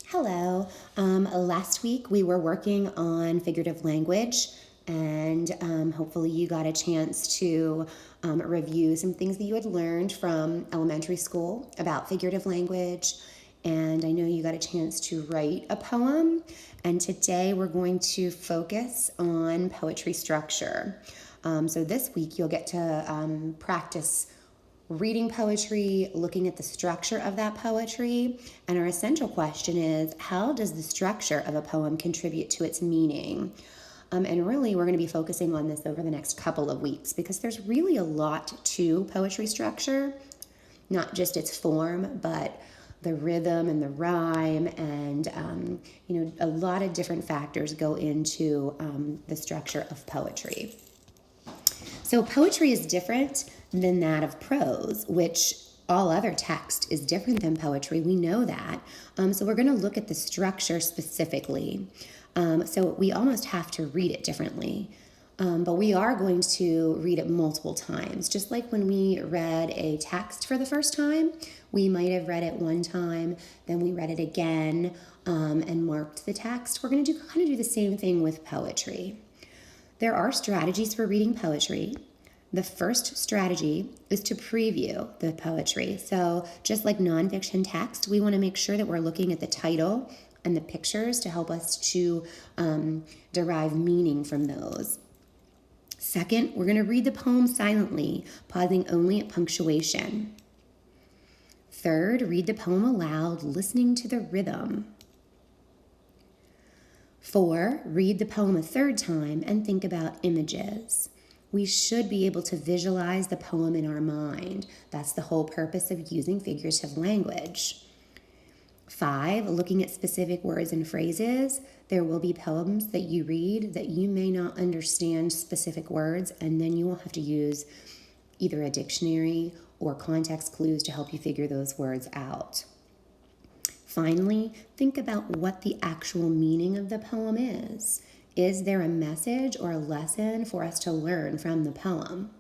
Hello. Last week we were working on figurative language, and hopefully you got a chance to review some things that you had learned from elementary school about figurative language. And I know you got a chance to write a poem. And today we're going to focus on poetry structure. So this week you'll get to practice reading poetry, looking at the structure of that poetry. And our essential question is, how does the structure of a poem contribute to its meaning? And really, we're going to be focusing on this over the next couple of weeks because there's really a lot to poetry structure, not just its form, but the rhythm and the rhyme, and a lot of different factors go into the structure of poetry. So poetry is different than that of prose, which all other text is different than poetry. We know that. So we're going to look at the structure specifically. So we almost have to read it differently. But we are going to read it multiple times. Just like when we read a text for the first time, we might have read it one time, then we read it again and marked the text. We're going to kind of do the same thing with poetry. There are strategies for reading poetry. The first strategy is to preview the poetry. So just like nonfiction text, we want to make sure that we're looking at the title and the pictures to help us to derive meaning from those. Second, we're going to read the poem silently, pausing only at punctuation. Third, read the poem aloud, listening to the rhythm. 4, read the poem a third time and think about images. We should be able to visualize the poem in our mind. That's the whole purpose of using figurative language. 5, looking at specific words and phrases. There will be poems that you read that you may not understand specific words, and then you will have to use either a dictionary or context clues to help you figure those words out. Finally, think about what the actual meaning of the poem is. Is there a message or a lesson for us to learn from the poem?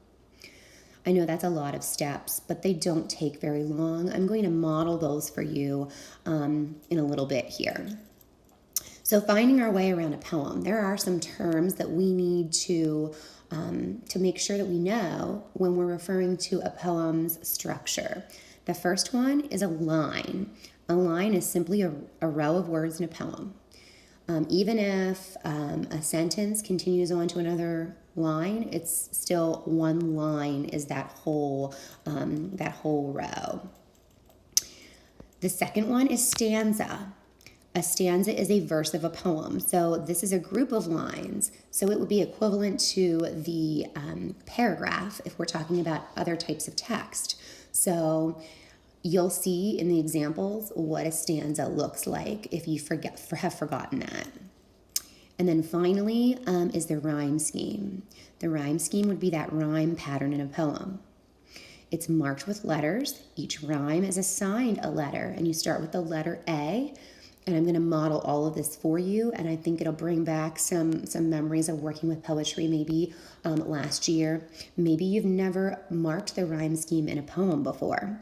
I know that's a lot of steps, but they don't take very long. I'm going to model those for you in a little bit here. So finding our way around a poem, there are some terms that we need to make sure that we know when we're referring to a poem's structure. The first one is a line. A line is simply a row of words in a poem. Even if a sentence continues on to another line, it's still one line is that whole row. The second one is stanza. A stanza is a verse of a poem. So this is a group of lines. So it would be equivalent to the paragraph if we're talking about other types of text. So you'll see in the examples what a stanza looks like if you have forgotten that. And then finally is the rhyme scheme. The rhyme scheme would be that rhyme pattern in a poem. It's marked with letters. Each rhyme is assigned a letter, and you start with the letter A. And I'm going to model all of this for you, and I think it'll bring back some memories of working with poetry maybe last year. Maybe you've never marked the rhyme scheme in a poem before.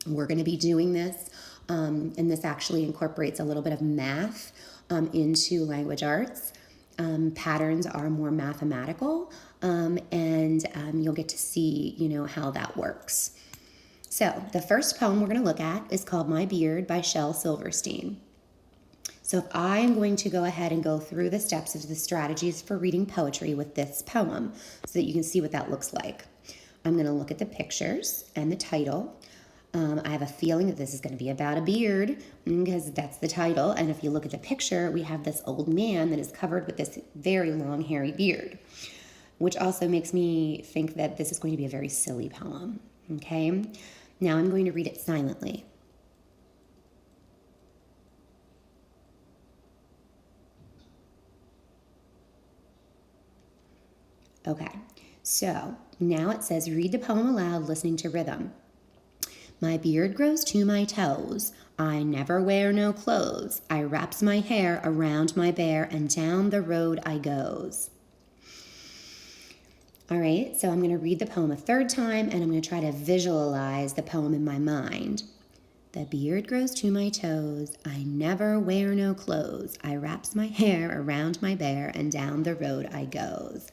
We're going to be doing this, and this actually incorporates a little bit of math into language arts. Patterns are more mathematical, and you'll get to see, how that works. So the first poem we're going to look at is called My Beard by Shel Silverstein. So if I am going to go ahead and go through the steps of the strategies for reading poetry with this poem so that you can see what that looks like. I'm going to look at the pictures and the title. I have a feeling that this is going to be about a beard because that's the title. And if you look at the picture, we have this old man that is covered with this very long, hairy beard, which also makes me think that this is going to be a very silly poem. Okay? Now I'm going to read it silently. Okay, so now it says, read the poem aloud, listening to rhythm. My beard grows to my toes. I never wear no clothes. I wraps my hair around my bear, and down the road I goes. All right, so I'm going to read the poem a third time, and I'm going to try to visualize the poem in my mind. The beard grows to my toes. I never wear no clothes. I wraps my hair around my bear, and down the road I goes.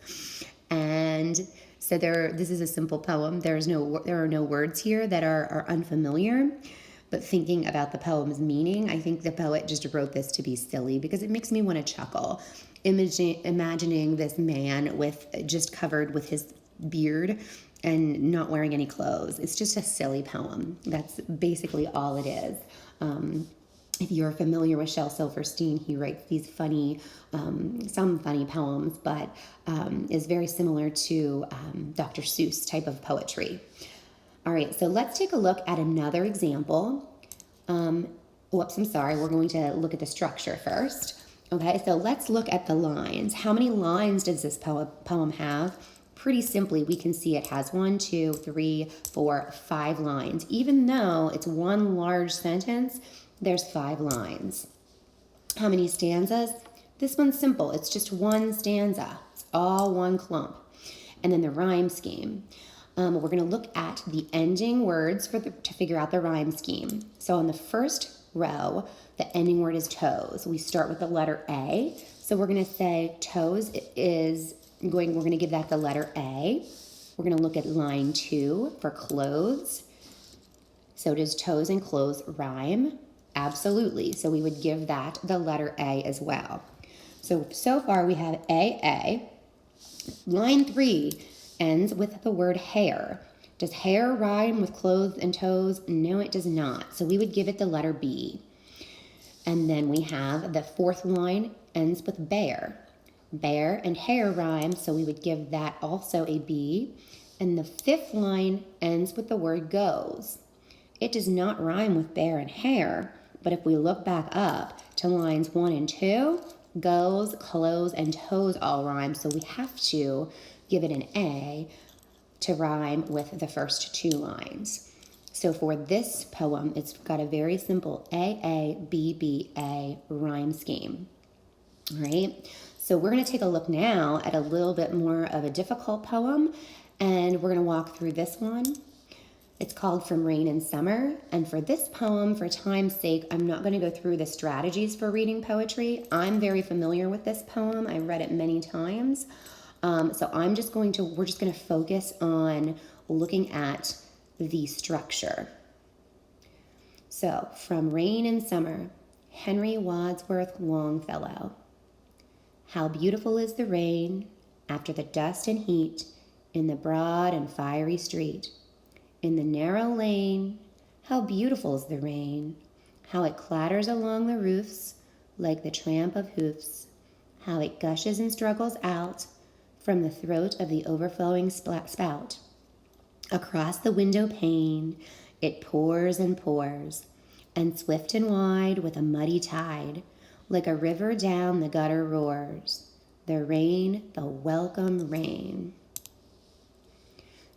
And so this is a simple poem. There are no words here that are unfamiliar. But thinking about the poem's meaning, I think the poet just wrote this to be silly because it makes me want to chuckle. Imagining this man with just covered with his beard and not wearing any clothes. It's just a silly poem. That's basically all it is. If you're familiar with Shel Silverstein, he writes these funny, some funny poems, but is very similar to Dr. Seuss type of poetry. All right, so let's take a look at another example. Whoops, I'm sorry. We're going to look at the structure first. Okay, so let's look at the lines. How many lines does this poem have? Pretty simply, we can see it has 1, 2, 3, 4, 5 lines. Even though it's one large sentence, there's 5 lines. How many stanzas? This one's simple. It's just one stanza. It's all one clump. And then the rhyme scheme. We're going to look at the ending words to figure out the rhyme scheme. So on the first row, the ending word is toes. We start with the letter A. So we're going to say toes we're going to give that the letter A. We're going to look at line 2 for clothes. So does toes and clothes rhyme? Absolutely. So we would give that the letter A as well. So far we have AA. Line 3 ends with the word hair. Does hair rhyme with clothes and toes? No, it does not. So we would give it the letter B. And then we have the 4th line ends with bear. Bear and hair rhyme, so we would give that also a B. And the 5th line ends with the word goes. It does not rhyme with bear and hair, but if we look back up to lines 1 and 2, goes, clothes, and toes all rhyme, so we have to give it an A to rhyme with the first 2 lines. So for this poem, it's got a very simple AABBA rhyme scheme. All right, so we're going to take a look now at a little bit more of a difficult poem, and we're going to walk through this one. It's called From Rain and Summer, and for this poem, for time's sake, I'm not going to go through the strategies for reading poetry. I'm very familiar with this poem. I read it many times. So we're just going to focus on looking at the structure. So, From Rain and Summer, Henry Wadsworth Longfellow. How beautiful is the rain after the dust and heat in the broad and fiery street. In the narrow lane, how beautiful is the rain, how it clatters along the roofs like the tramp of hoofs, how it gushes and struggles out from the throat of the overflowing spout. Across the window pane, it pours, and swift and wide with a muddy tide, like a river down the gutter roars. The rain, the welcome rain.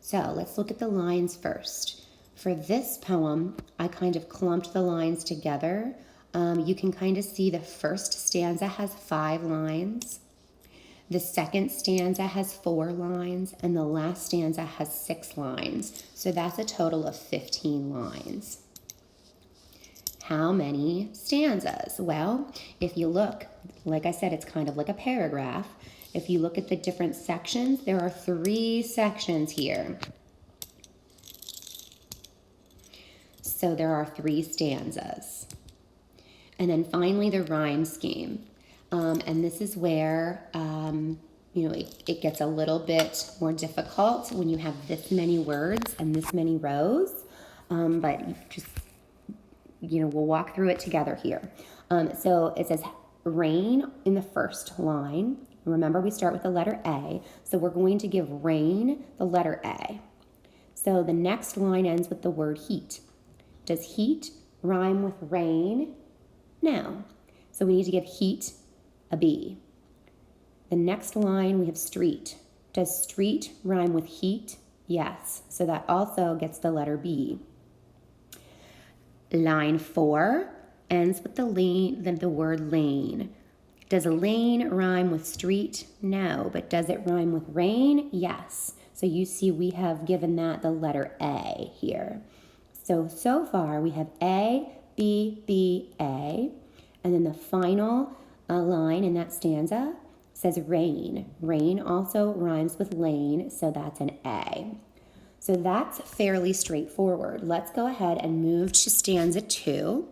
So let's look at the lines first. For this poem, I kind of clumped the lines together. You can kind of see the first stanza has 5 lines. The second stanza has 4 lines, and the last stanza has 6 lines. So that's a total of 15 lines. How many stanzas? Well, if you look, like I said, it's kind of like a paragraph. If you look at the different sections, there are 3 sections here. So there are 3 stanzas. And then finally the rhyme scheme. And this is where, it gets a little bit more difficult when you have this many words and this many rows. But just, we'll walk through it together here. So it says rain in the first line. Remember, we start with the letter A. So we're going to give rain the letter A. So the next line ends with the word heat. Does heat rhyme with rain? No. So we need to give heat a B. The next line we have street. Does street rhyme with heat? Yes. So that also gets the letter B. Line 4 ends with the word lane. Does lane rhyme with street? No. But does it rhyme with rain? Yes. So you see we have given that the letter A here. So far we have A, B, B, A. And then the final line in that stanza says rain. Rain also rhymes with lane, so that's an A. So that's fairly straightforward. Let's go ahead and move to stanza 2.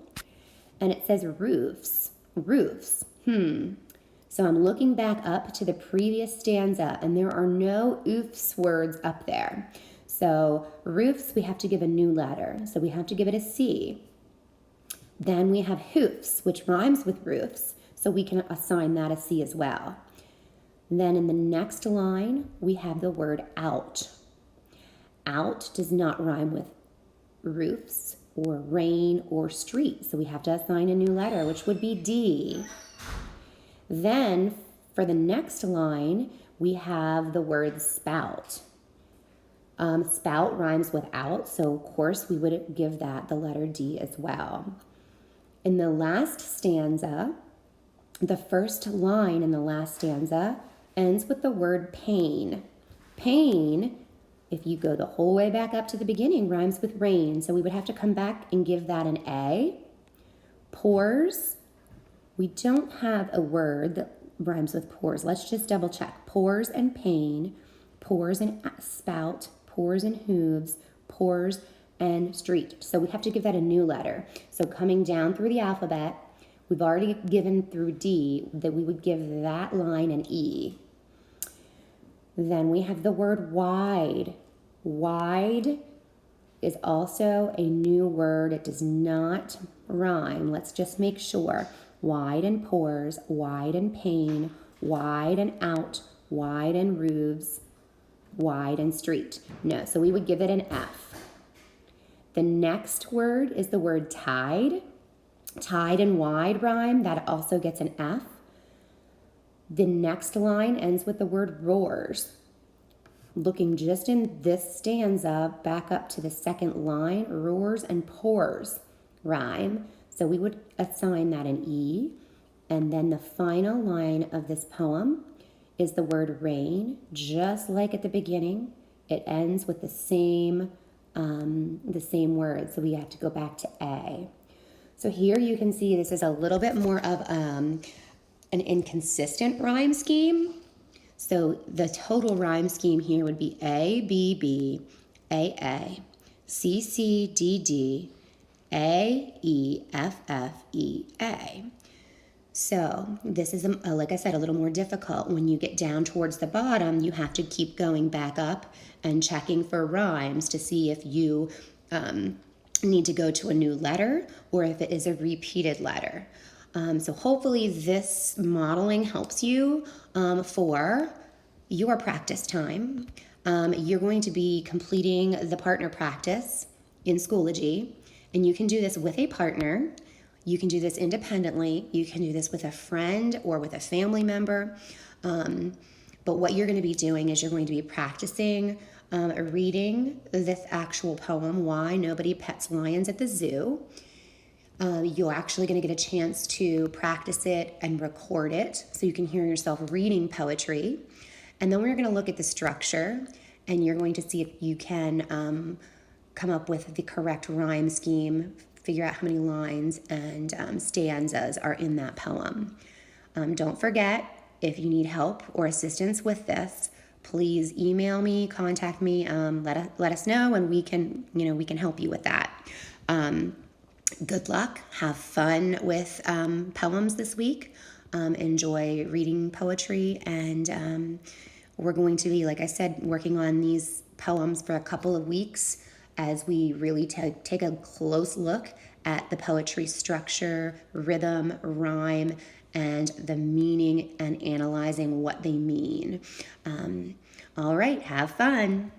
And it says roofs. Roofs. So I'm looking back up to the previous stanza, and there are no oofs words up there. So roofs, we have to give a new letter. So we have to give it a C. Then we have hoofs, which rhymes with roofs, so we can assign that a C as well. Then in the next line, we have the word out. Out does not rhyme with roofs or rain or street, so we have to assign a new letter, which would be D. Then for the next line, we have the word spout. Spout rhymes with out, so of course we would give that the letter D as well. In the last stanza, the first line in the last stanza ends with the word pain. Pain, if you go the whole way back up to the beginning, rhymes with rain, so we would have to come back and give that an A. Pores, we don't have a word that rhymes with pores. Let's just double check. Pores and pain, pores and spout, pores and hooves, pores and street. So we have to give that a new letter. So coming down through the alphabet, we've already given through D that we would give that line an E. Then we have the word wide. Wide is also a new word. It does not rhyme. Let's just make sure. Wide and pores, wide and pain, wide and out, wide and roofs, wide and street. No, so we would give it an F. The next word is the word tide. Tide and wide rhyme, that also gets an F. The next line ends with the word roars. Looking just in this stanza, back up to the second line, roars and pores rhyme. So we would assign that an E. And then the final line of this poem is the word rain, just like at the beginning. It ends with the same word, so we have to go back to A. So here you can see this is a little bit more of an inconsistent rhyme scheme. So the total rhyme scheme here would be A, B, B, A, A, C, C, D, D, A, E, F, F, E, A. So this is, like I said, a little more difficult. When you get down towards the bottom, you have to keep going back up and checking for rhymes to see if you need to go to a new letter or if it is a repeated letter. So hopefully this modeling helps you for your practice time. You're going to be completing the partner practice in Schoology, and you can do this with a partner. You can do this independently. You can do this with a friend or with a family member. But what you're going to be doing is you're going to be practicing reading this actual poem, Why Nobody Pets Lions at the Zoo. You're actually going to get a chance to practice it and record it so you can hear yourself reading poetry. And then we're going to look at the structure, and you're going to see if you can come up with the correct rhyme scheme, figure out how many lines and stanzas are in that poem. Don't forget, if you need help or assistance with this, please email me, contact me, let us know, and we can help you with that. Good luck. Have fun with poems this week. Enjoy reading poetry, and we're going to be, like I said, working on these poems for a couple of weeks as we really take a close look at the poetry structure, rhythm, rhyme, and the meaning and analyzing what they mean. All right, have fun.